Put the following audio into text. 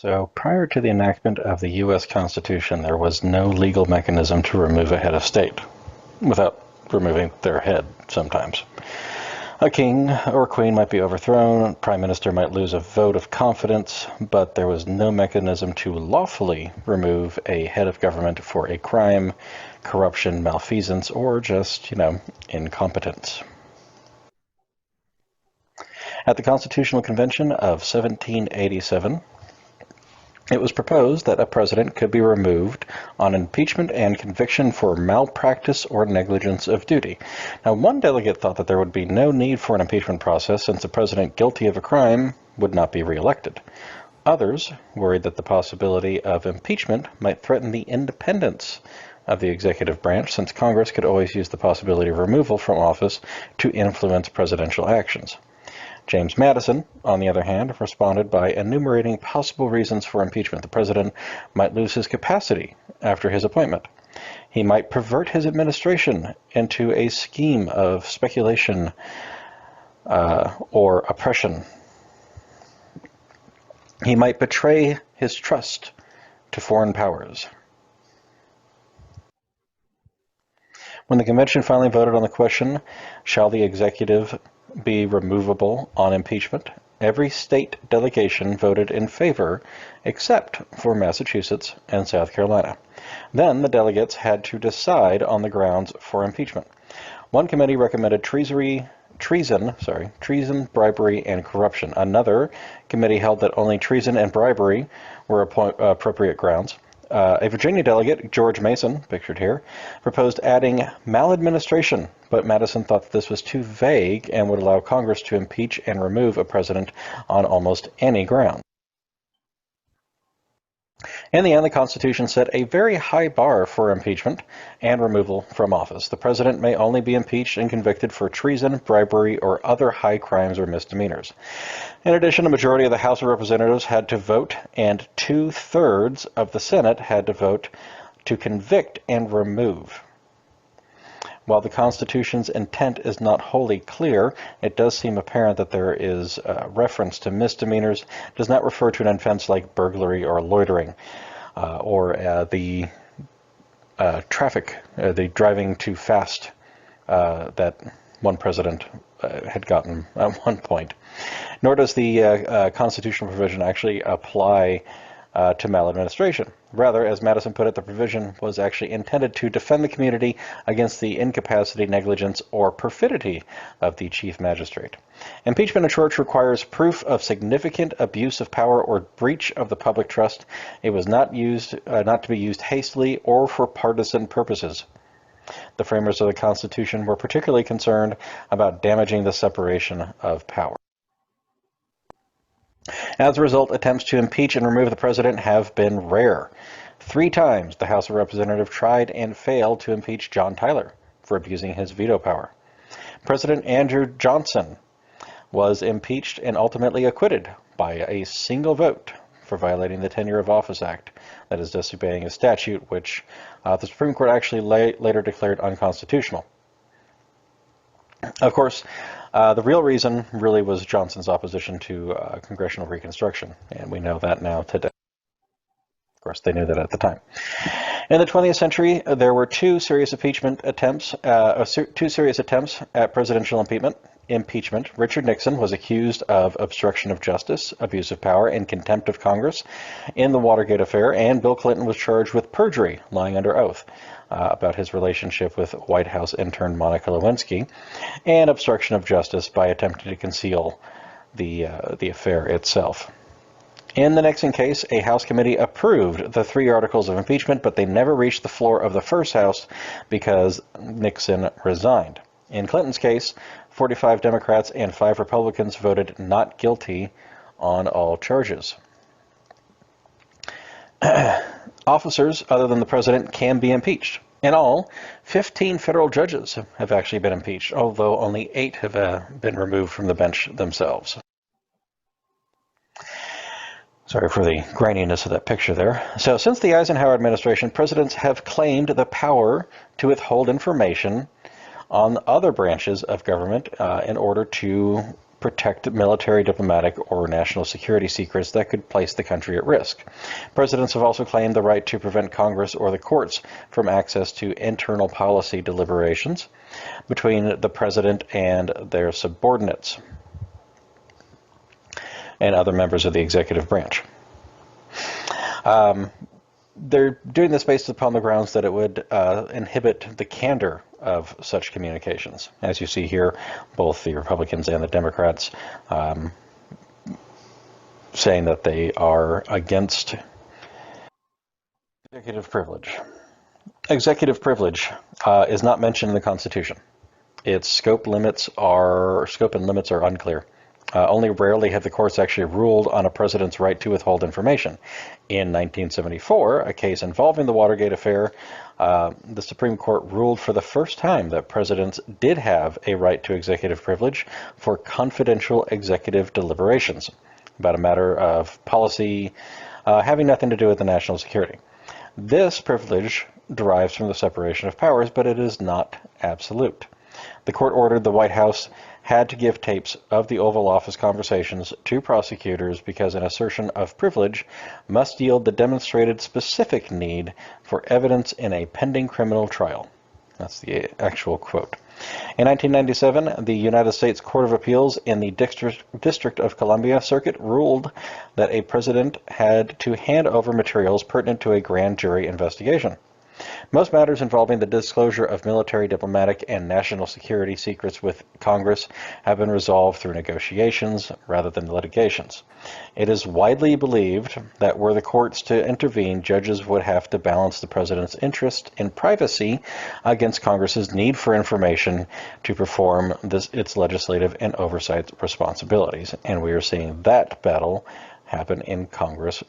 So prior to the enactment of the U.S. Constitution, there was no legal mechanism to remove a head of state without removing their head sometimes. A king or queen might be overthrown, prime minister might lose a vote of confidence, but there was no mechanism to lawfully remove a head of government for a crime, corruption, malfeasance, or just, incompetence. At the Constitutional Convention of 1787, it was proposed that a president could be removed on impeachment and conviction for malpractice or negligence of duty. Now, one delegate thought that there would be no need for an impeachment process since a president guilty of a crime would not be reelected. Others worried that the possibility of impeachment might threaten the independence of the executive branch, since Congress could always use the possibility of removal from office to influence presidential actions. James Madison, on the other hand, responded by enumerating possible reasons for impeachment. The president might lose his capacity after his appointment. He might pervert his administration into a scheme of speculation or oppression. He might betray his trust to foreign powers. When the convention finally voted on the question, shall the executive be removable on impeachment, every state delegation voted in favor except for Massachusetts and South Carolina. Then the delegates had to decide on the grounds for impeachment. One committee recommended treason, bribery, and corruption. Another committee held that only treason and bribery were appropriate grounds. A Virginia delegate, George Mason, pictured here, proposed adding maladministration, but Madison thought that this was too vague and would allow Congress to impeach and remove a president on almost any ground. In the end, the Constitution set a very high bar for impeachment and removal from office. The president may only be impeached and convicted for treason, bribery, or other high crimes or misdemeanors. In addition, a majority of the House of Representatives had to vote, and 2/3 of the Senate had to vote to convict and remove. While the Constitution's intent is not wholly clear, it does seem apparent that there is reference to misdemeanors, does not refer to an offense like burglary or loitering, or the driving too fast that one president had gotten at one point. Nor does the constitutional provision actually apply to maladministration. Rather, as Madison put it, the provision was actually intended to defend the community against the incapacity, negligence, or perfidy of the chief magistrate. Impeachment, in short, requires proof of significant abuse of power or breach of the public trust. It was not to be used hastily or for partisan purposes. The framers of the Constitution were particularly concerned about damaging the separation of power. As a result, attempts to impeach and remove the president have been rare. 3 times the House of Representatives tried and failed to impeach John Tyler for abusing his veto power. President Andrew Johnson was impeached and ultimately acquitted by a single vote for violating the Tenure of Office Act, that is, disobeying a statute which the Supreme Court actually later declared unconstitutional. Of course, the real reason really was Johnson's opposition to congressional reconstruction, and we know that now today. Of course, they knew that at the time. In the 20th century, there were two serious attempts at presidential impeachment. Richard Nixon was accused of obstruction of justice, abuse of power, and contempt of Congress in the Watergate affair, and Bill Clinton was charged with perjury, lying under oath, about his relationship with White House intern Monica Lewinsky, and obstruction of justice by attempting to conceal the affair itself. In the Nixon case, a House committee approved the 3 articles of impeachment, but they never reached the floor of the first House because Nixon resigned. In Clinton's case, 45 Democrats and 5 Republicans voted not guilty on all charges. Officers other than the president can be impeached. In all, 15 federal judges have actually been impeached, although only 8 have been removed from the bench themselves. Sorry for the graininess of that picture there. So since the Eisenhower administration, presidents have claimed the power to withhold information on other branches of government in order to protect military, diplomatic, or national security secrets that could place the country at risk. Presidents have also claimed the right to prevent Congress or the courts from access to internal policy deliberations between the president and their subordinates and other members of the executive branch. They're doing this based upon the grounds that it would inhibit the candor of such communications. As you see here, both the Republicans and the Democrats saying that they are against executive privilege. Executive privilege is not mentioned in the Constitution. Its scope and limits are unclear. Only rarely have the courts actually ruled on a president's right to withhold information. In 1974, a case involving the Watergate affair, the Supreme Court ruled for the first time that presidents did have a right to executive privilege for confidential executive deliberations about a matter of policy having nothing to do with the national security. This privilege derives from the separation of powers, but it is not absolute. The court ordered the White House had to give tapes of the Oval Office conversations to prosecutors because an assertion of privilege must yield the demonstrated specific need for evidence in a pending criminal trial. That's the actual quote. In 1997, the United States Court of Appeals in the District of Columbia Circuit ruled that a president had to hand over materials pertinent to a grand jury investigation. Most matters involving the disclosure of military, diplomatic, and national security secrets with Congress have been resolved through negotiations rather than litigations. It is widely believed that were the courts to intervene, judges would have to balance the president's interest in privacy against Congress's need for information to perform its legislative and oversight responsibilities. And we are seeing that battle happen in Congress